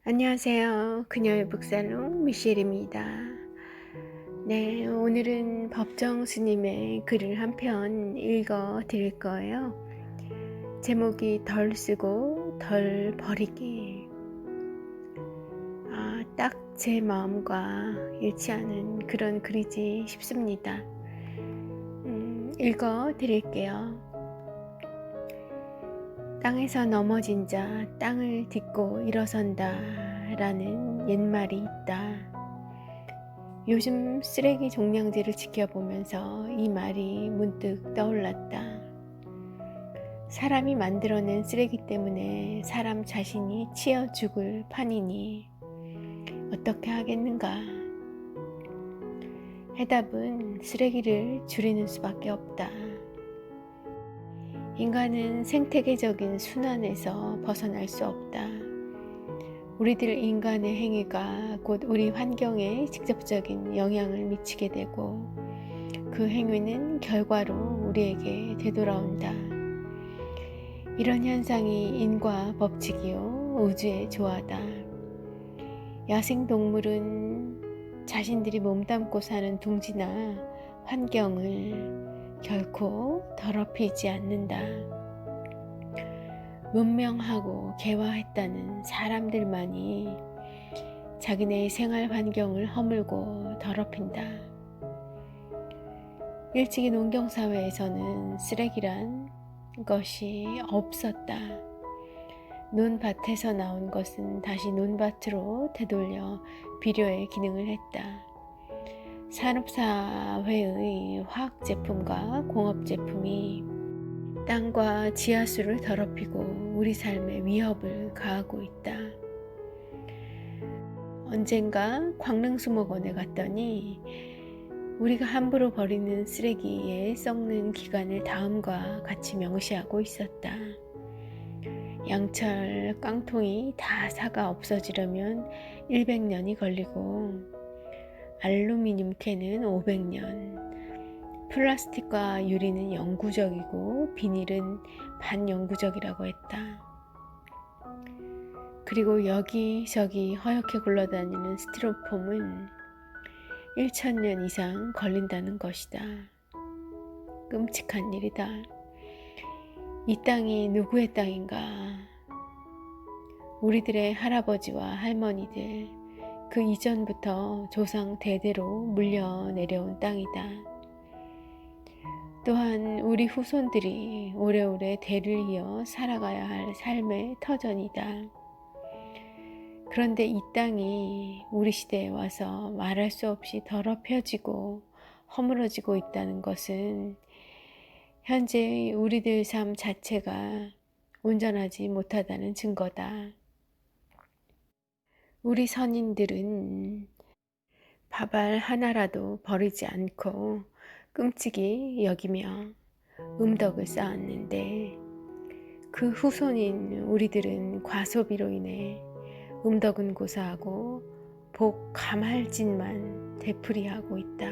안녕하세요. 그녀의 북살롱 미셸입니다. 네, 오늘은 법정 스님의 글을 한 편 읽어 드릴 거예요. 제목이 덜 쓰고 덜 버리기. 딱 제 마음과 일치하는 그런 글이지 싶습니다. 읽어 드릴게요. 땅에서 넘어진 자 땅을 딛고 일어선다 라는 옛말이 있다. 요즘 쓰레기 종량제를 지켜보면서 이 말이 문득 떠올랐다. 사람이 만들어낸 쓰레기 때문에 사람 자신이 치여 죽을 판이니 어떻게 하겠는가? 해답은 쓰레기를 줄이는 수밖에 없다. 인간은 생태계적인 순환에서 벗어날 수 없다. 우리들 인간의 행위가 곧 우리 환경에 직접적인 영향을 미치게 되고 그 행위는 결과로 우리에게 되돌아온다. 이런 현상이 인과 법칙이요 우주의 조화다. 야생동물은 자신들이 몸담고 사는 둥지나 환경을 결코 더럽히지 않는다. 문명하고 개화했다는 사람들만이 자기네의 생활 환경을 허물고 더럽힌다. 일찍이 농경사회에서는 쓰레기란 것이 없었다. 논밭에서 나온 것은 다시 논밭으로 되돌려 비료의 기능을 했다. 산업사회의 화학제품과 공업제품이 땅과 지하수를 더럽히고 우리 삶에 위협을 가하고 있다. 언젠가 광릉수목원에 갔더니 우리가 함부로 버리는 쓰레기의 썩는 기간을 다음과 같이 명시하고 있었다. 양철 깡통이 다 사가 없어지려면 100년이 걸리고 알루미늄 캔은 500년, 플라스틱과 유리는 영구적이고 비닐은 반영구적이라고 했다. 그리고 여기저기 허옇게 굴러다니는 스티로폼은 1000년 이상 걸린다는 것이다. 끔찍한 일이다. 이 땅이 누구의 땅인가? 우리들의 할아버지와 할머니들, 그 이전부터 조상 대대로 물려 내려온 땅이다. 또한 우리 후손들이 오래오래 대를 이어 살아가야 할 삶의 터전이다. 그런데 이 땅이 우리 시대에 와서 말할 수 없이 더럽혀지고 허물어지고 있다는 것은 현재의 우리들 삶 자체가 온전하지 못하다는 증거다. 우리 선인들은 밥알 하나라도 버리지 않고 끔찍이 여기며 음덕을 쌓았는데 그 후손인 우리들은 과소비로 인해 음덕은 고사하고 복 가말짓만 되풀이하고 있다.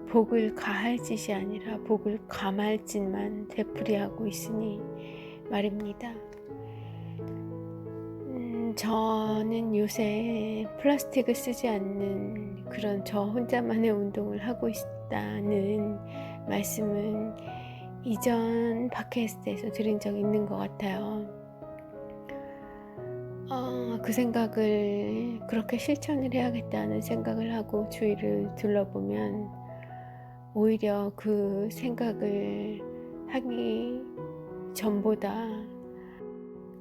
복을 가할 짓이 아니라 복을 가말 짓만 되풀이하고 있으니 말입니다. 저는 요새 플라스틱을 쓰지 않는 그런 저 혼자만의 운동을 하고 있다는 말씀은 이전 팟캐스트에서 드린 적 있는 것 같아요. 그 생각을 그렇게 실천을 해야겠다는 생각을 하고 주위를 둘러보면 오히려 그 생각을 하기 전보다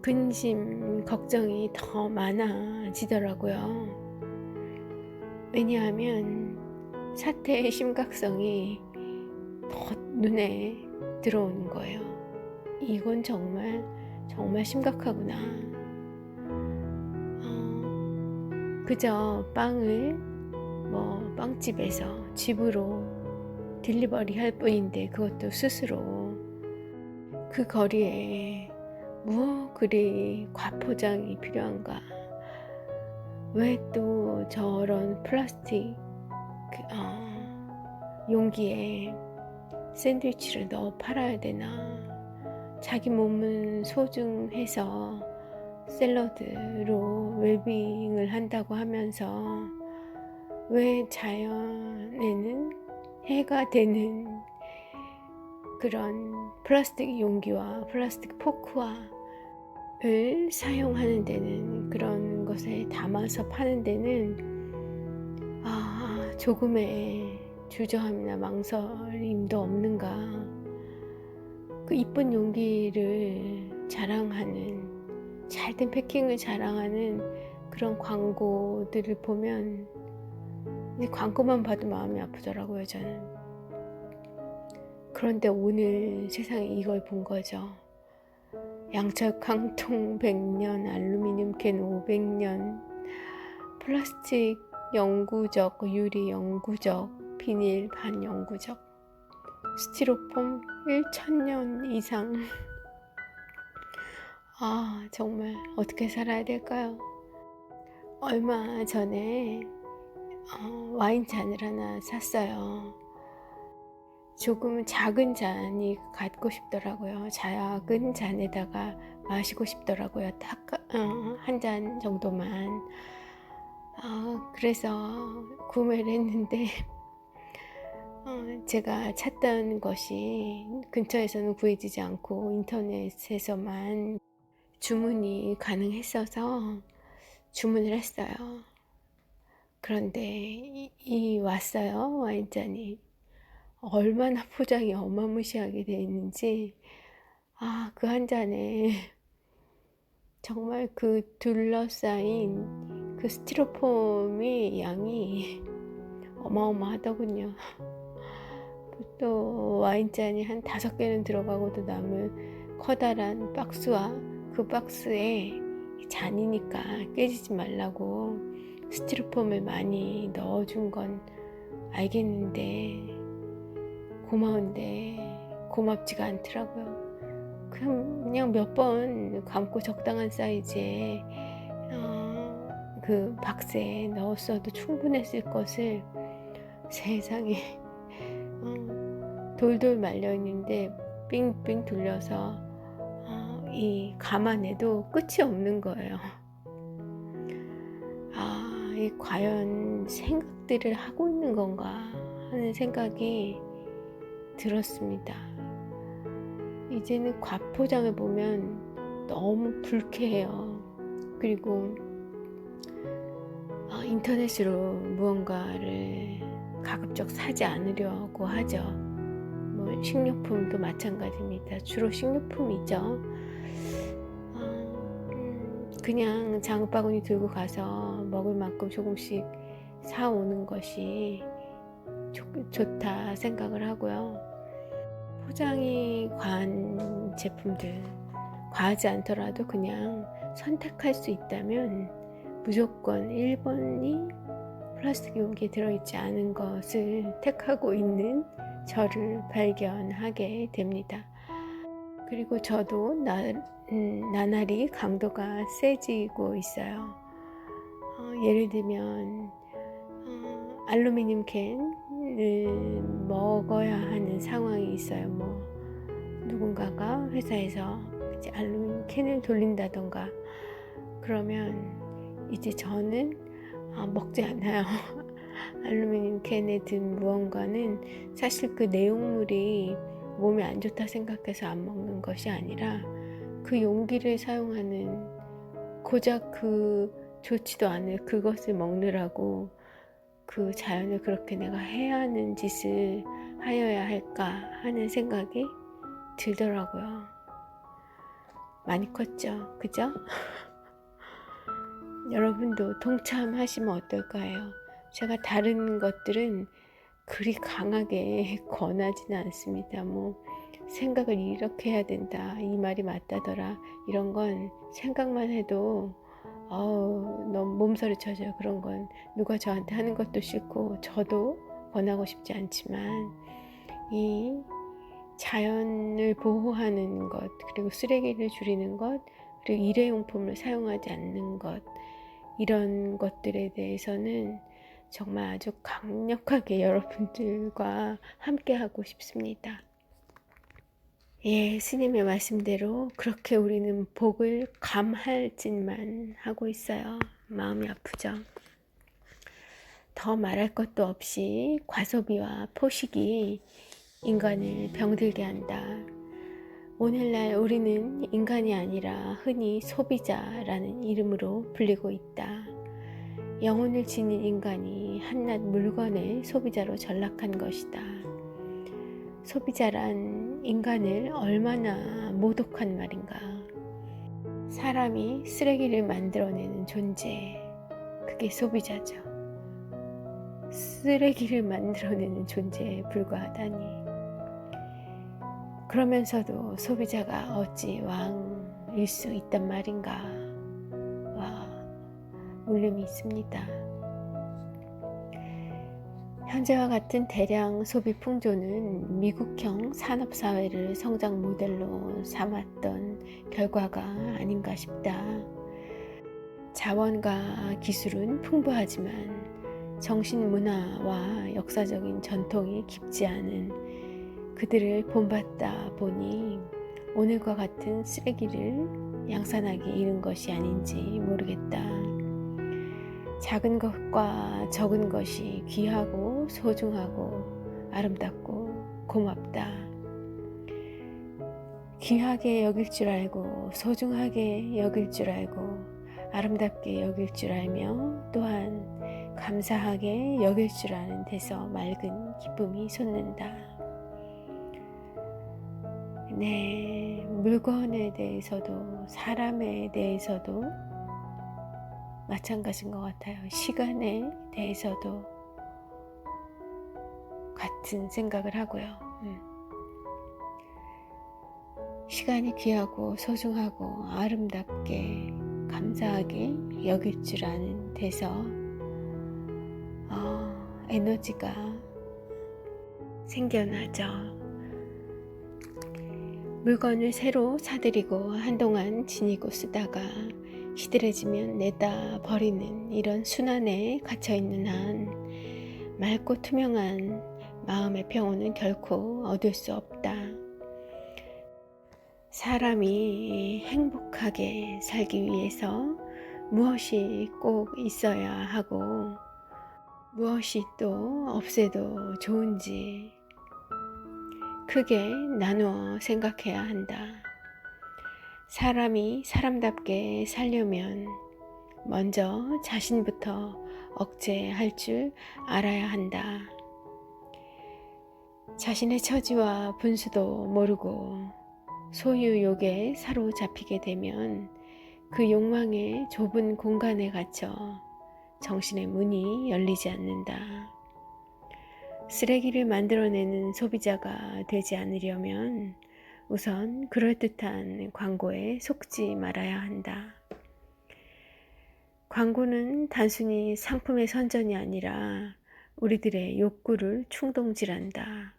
근심, 걱정이 더 많아지더라고요. 왜냐하면 사태의 심각성이 더 눈에 들어오는 거예요. 이건 정말 심각하구나. 그저 빵을 빵집에서 집으로 딜리버리 할 뿐인데 그것도 스스로 그 거리에 무엇 그리 과포장이 필요한가? 왜 또 저런 플라스틱 용기에 샌드위치를 넣어 팔아야 되나? 자기 몸은 소중해서 샐러드로 웰빙을 한다고 하면서 왜 자연에는 해가 되는 그런 플라스틱 용기와 플라스틱 포크와 을 사용하는 데는, 그런 것에 담아서 파는 데는 조금의 주저함이나 망설임도 없는가. 그 이쁜 용기를 자랑하는, 잘된 패킹을 자랑하는 그런 광고들을 보면 광고만 봐도 마음이 아프더라고요, 저는. 그런데 오늘 세상에 이걸 본 거죠. 양철 깡통 100년, 알루미늄 캔 500년, 플라스틱 영구적, 유리 영구적, 비닐 반영구적, 스티로폼 1000년 이상. 정말 어떻게 살아야 될까요? 얼마 전에 와인 잔을 하나 샀어요. 조금 작은 잔이 갖고 싶더라고요. 작은 잔에다가 마시고 싶더라고요. 딱 한 잔 정도만. 그래서 구매를 했는데 제가 찾던 것이 근처에서는 구해지지 않고 인터넷에서만 주문이 가능했어서 주문을 했어요. 그런데 왔어요. 와인잔이. 얼마나 포장이 어마무시하게 되어 있는지, 그 한 잔에 정말 그 둘러싸인 그 스티로폼의 양이 어마어마하더군요. 또 와인잔이 한 5개는 들어가고도 남을 커다란 박스와 그 박스에 잔이니까 깨지지 말라고 스티로폼을 많이 넣어준 건 알겠는데 고마운데 고맙지가 않더라고요. 그냥 몇 번 감고 적당한 사이즈의 그 박스에 넣었어도 충분했을 것을 세상에 돌돌 말려있는데 빙빙 돌려서 이 감안해도 끝이 없는 거예요. 이 과연 생각들을 하고 있는 건가 하는 생각이 들었습니다. 이제는 과포장을 보면 너무 불쾌해요. 그리고 인터넷으로 무언가를 가급적 사지 않으려고 하죠. 뭐 식료품도 마찬가지입니다. 주로 식료품이죠. 그냥 장바구니 들고 가서 먹을 만큼 조금씩 사오는 것이 좋다 생각을 하고요. 포장이 과한 제품들, 과하지 않더라도 그냥 선택할 수 있다면 무조건 1번이 플라스틱 용기에 들어있지 않은 것을 택하고 있는 저를 발견하게 됩니다. 그리고 저도 나날이 강도가 세지고 있어요. 예를 들면 알루미늄 캔을 먹어야 하는 상황이 있어요. 뭐 누군가가 회사에서 이제 알루미늄 캔을 돌린다던가 그러면 이제 저는 먹지 않아요. 알루미늄 캔에 든 무언가는 사실 그 내용물이 몸에 안 좋다 생각해서 안 먹는 것이 아니라 그 용기를 사용하는 고작 그 좋지도 않을 그것을 먹느라고 그 자연을 그렇게 내가 해야 하는 짓을 하여야 할까 하는 생각이 들더라고요. 많이 컸죠, 그죠? 여러분도 동참하시면 어떨까요? 제가 다른 것들은 그리 강하게 권하지는 않습니다. 뭐 생각을 이렇게 해야 된다, 이 말이 맞다더라, 이런 건 생각만 해도 너무 몸서리 쳐져요. 그런 건 누가 저한테 하는 것도 싫고 저도 권하고 싶지 않지만 이 자연을 보호하는 것, 그리고 쓰레기를 줄이는 것, 그리고 일회용품을 사용하지 않는 것, 이런 것들에 대해서는 정말 아주 강력하게 여러분들과 함께 하고 싶습니다. 예수님의 말씀대로 그렇게 우리는 복을 감할 짓만 하고 있어요. 마음이 아프죠. 더 말할 것도 없이 과소비와 포식이 인간을 병들게 한다. 오늘날 우리는 인간이 아니라 흔히 소비자라는 이름으로 불리고 있다. 영혼을 지닌 인간이 한낱 물건의 소비자로 전락한 것이다. 소비자란 인간을 얼마나 모독한 말인가. 사람이 쓰레기를 만들어내는 존재, 그게 소비자죠. 쓰레기를 만들어내는 존재에 불과하다니. 그러면서도 소비자가 어찌 왕일 수 있단 말인가. 와, 울림이 있습니다. 현재와 같은 대량 소비 풍조는 미국형 산업사회를 성장 모델로 삼았던 결과가 아닌가 싶다. 자원과 기술은 풍부하지만 정신문화와 역사적인 전통이 깊지 않은 그들을 본받다 보니 오늘과 같은 쓰레기를 양산하기 이른 것이 아닌지 모르겠다. 작은 것과 적은 것이 귀하고 소중하고 아름답고 고맙다. 귀하게 여길 줄 알고 소중하게 여길 줄 알고 아름답게 여길 줄 알며 또한 감사하게 여길 줄 아는 데서 맑은 기쁨이 솟는다. 네, 물건에 대해서도 사람에 대해서도 마찬가지인 것 같아요. 시간에 대해서도 같은 생각을 하고요. 시간이 귀하고 소중하고 아름답게 감사하게 여길 줄 아는 데서 에너지가 생겨나죠. 물건을 새로 사들이고 한동안 지니고 쓰다가 시들해지면 내다 버리는 이런 순환에 갇혀있는 한 맑고 투명한 마음의 평온은 결코 얻을 수 없다. 사람이 행복하게 살기 위해서 무엇이 꼭 있어야 하고 무엇이 또 없애도 좋은지 크게 나누어 생각해야 한다. 사람이 사람답게 살려면 먼저 자신부터 억제할 줄 알아야 한다. 자신의 처지와 분수도 모르고 소유욕에 사로잡히게 되면 그 욕망의 좁은 공간에 갇혀 정신의 문이 열리지 않는다. 쓰레기를 만들어내는 소비자가 되지 않으려면 우선 그럴듯한 광고에 속지 말아야 한다. 광고는 단순히 상품의 선전이 아니라 우리들의 욕구를 충동질한다.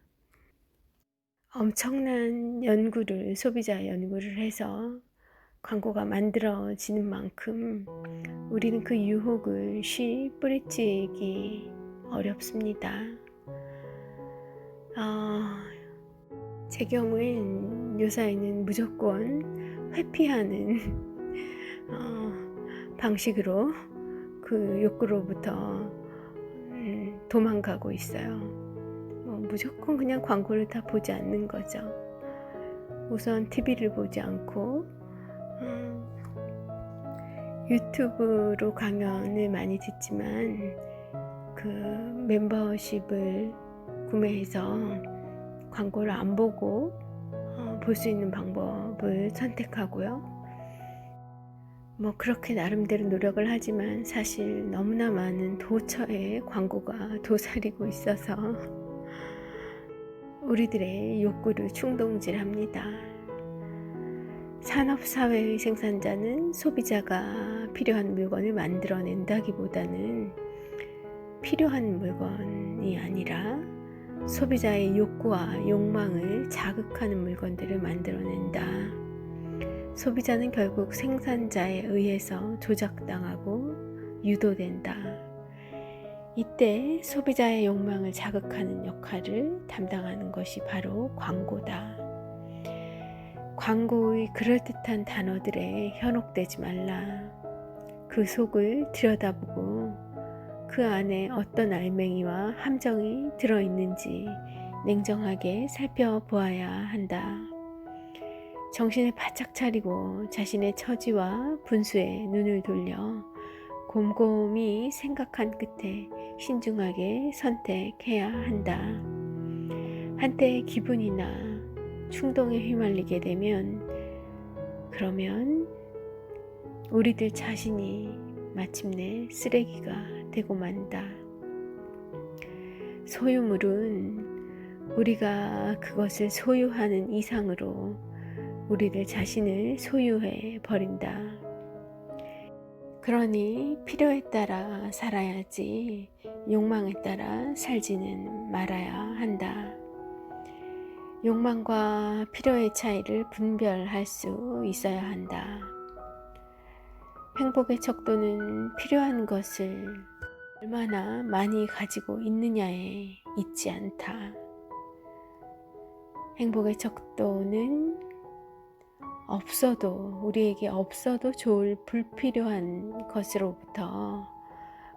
엄청난 연구를, 소비자 연구를 해서 광고가 만들어지는 만큼 우리는 그 유혹을 쉬 뿌리치기 어렵습니다. 제 경우엔 요사이는 무조건 회피하는 방식으로 그 욕구로부터 도망가고 있어요. 무조건 그냥 광고를 다 보지 않는 거죠. 우선 TV를 보지 않고 유튜브로 강연을 많이 듣지만 그 멤버십을 구매해서 광고를 안 보고 볼 수 있는 방법을 선택하고요. 그렇게 나름대로 노력을 하지만 사실 너무나 많은 도처에 광고가 도사리고 있어서 우리들의 욕구를 충동질합니다. 산업사회의 생산자는 소비자가 필요한 물건을 만들어낸다기보다는 필요한 물건이 아니라 소비자의 욕구와 욕망을 자극하는 물건들을 만들어낸다. 소비자는 결국 생산자에 의해서 조작당하고 유도된다. 이때 소비자의 욕망을 자극하는 역할을 담당하는 것이 바로 광고다. 광고의 그럴듯한 단어들에 현혹되지 말라. 그 속을 들여다보고 그 안에 어떤 알맹이와 함정이 들어있는지 냉정하게 살펴보아야 한다. 정신을 바짝 차리고 자신의 처지와 분수에 눈을 돌려 곰곰이 생각한 끝에 신중하게 선택해야 한다. 한때 기분이나 충동에 휘말리게 되면 그러면 우리들 자신이 마침내 쓰레기가 되고 만다. 소유물은 우리가 그것을 소유하는 이상으로 우리들 자신을 소유해 버린다. 그러니 필요에 따라 살아야지 욕망에 따라 살지는 말아야 한다. 욕망과 필요의 차이를 분별할 수 있어야 한다. 행복의 척도는 필요한 것을 얼마나 많이 가지고 있느냐에 있지 않다. 행복의 척도는 우리에게 없어도 좋을 불필요한 것으로부터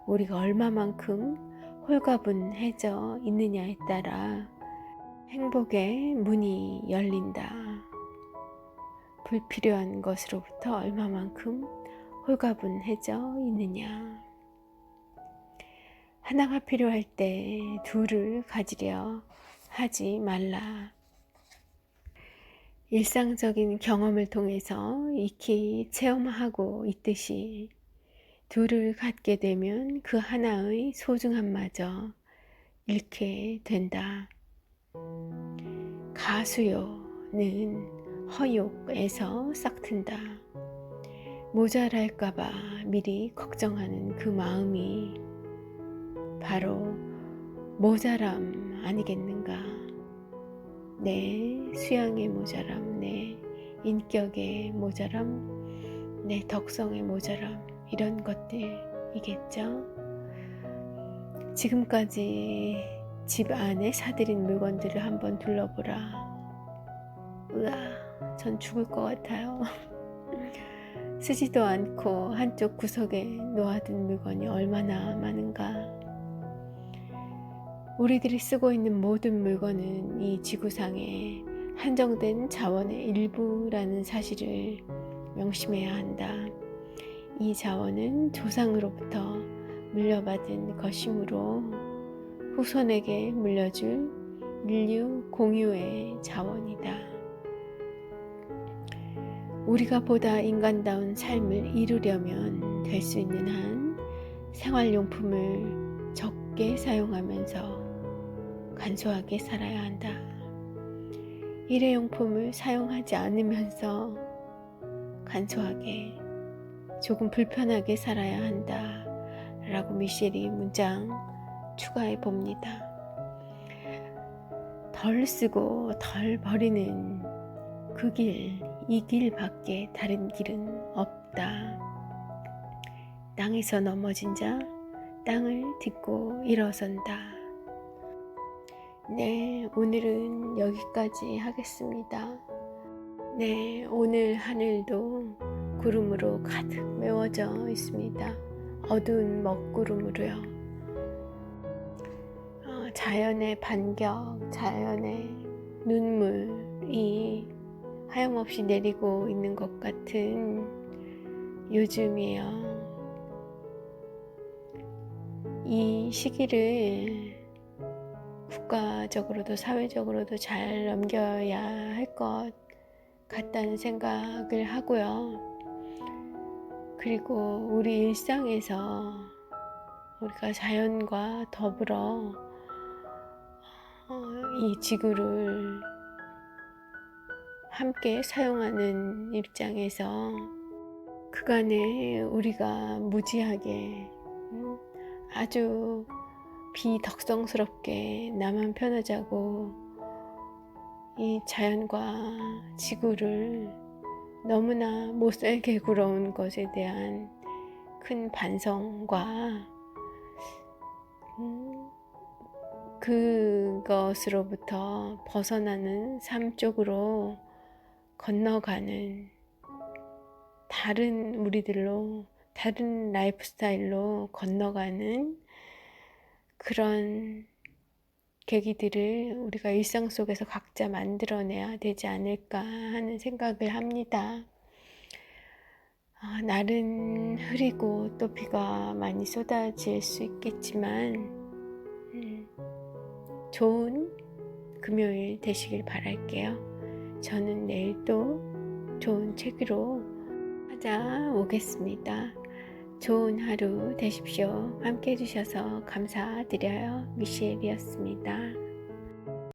우리가 얼마만큼 홀가분해져 있느냐에 따라 행복의 문이 열린다. 불필요한 것으로부터 얼마만큼 홀가분해져 있느냐. 하나가 필요할 때 둘을 가지려 하지 말라. 일상적인 경험을 통해서 익히 체험하고 있듯이 둘을 갖게 되면 그 하나의 소중함마저 잃게 된다. 가수요는 허욕에서 싹튼다. 모자랄까봐 미리 걱정하는 그 마음이 바로 모자람 아니겠는가. 내 수양의 모자람, 내 인격의 모자람, 내 덕성의 모자람, 이런 것들이겠죠. 지금까지 집 안에 사들인 물건들을 한번 둘러보라. 으아, 전 죽을 것 같아요. 쓰지도 않고 한쪽 구석에 놓아둔 물건이 얼마나 많은가. 우리들이 쓰고 있는 모든 물건은 이 지구상에 한정된 자원의 일부라는 사실을 명심해야 한다. 이 자원은 조상으로부터 물려받은 것이므로 후손에게 물려줄 인류 공유의 자원이다. 우리가 보다 인간다운 삶을 이루려면 될 수 있는 한 생활용품을 적게 사용하면서 간소하게 살아야 한다. 일회용품을 사용하지 않으면서 간소하게 조금 불편하게 살아야 한다 라고 미셸이 문장 추가해 봅니다. 덜 쓰고 덜 버리는 그 길, 이 길밖에 다른 길은 없다. 땅에서 넘어진 자 땅을 딛고 일어선다. 네, 오늘은 여기까지 하겠습니다. 네, 오늘 하늘도 구름으로 가득 메워져 있습니다. 어두운 먹구름으로요. 자연의 반격, 자연의 눈물이 하염없이 내리고 있는 것 같은 요즘이에요. 이 시기를 국가적으로도 사회적으로도 잘 넘겨야 할 것 같다는 생각을 하고요. 그리고 우리 일상에서 우리가 자연과 더불어 이 지구를 함께 사용하는 입장에서 그간에 우리가 무지하게 아주 비덕성스럽게 나만 편하자고 이 자연과 지구를 너무나 못살게 굴어온 것에 대한 큰 반성과 그것으로부터 벗어나는 삶 쪽으로 건너가는 다른 우리들로 다른 라이프 스타일로 건너가는 그런 계기들을 우리가 일상 속에서 각자 만들어내야 되지 않을까 하는 생각을 합니다. 날은 흐리고 또 비가 많이 쏟아질 수 있겠지만 좋은 금요일 되시길 바랄게요. 저는 내일 또 좋은 책으로 찾아오겠습니다. 좋은 하루 되십시오. 함께 해주셔서 감사드려요. 미셸이었습니다.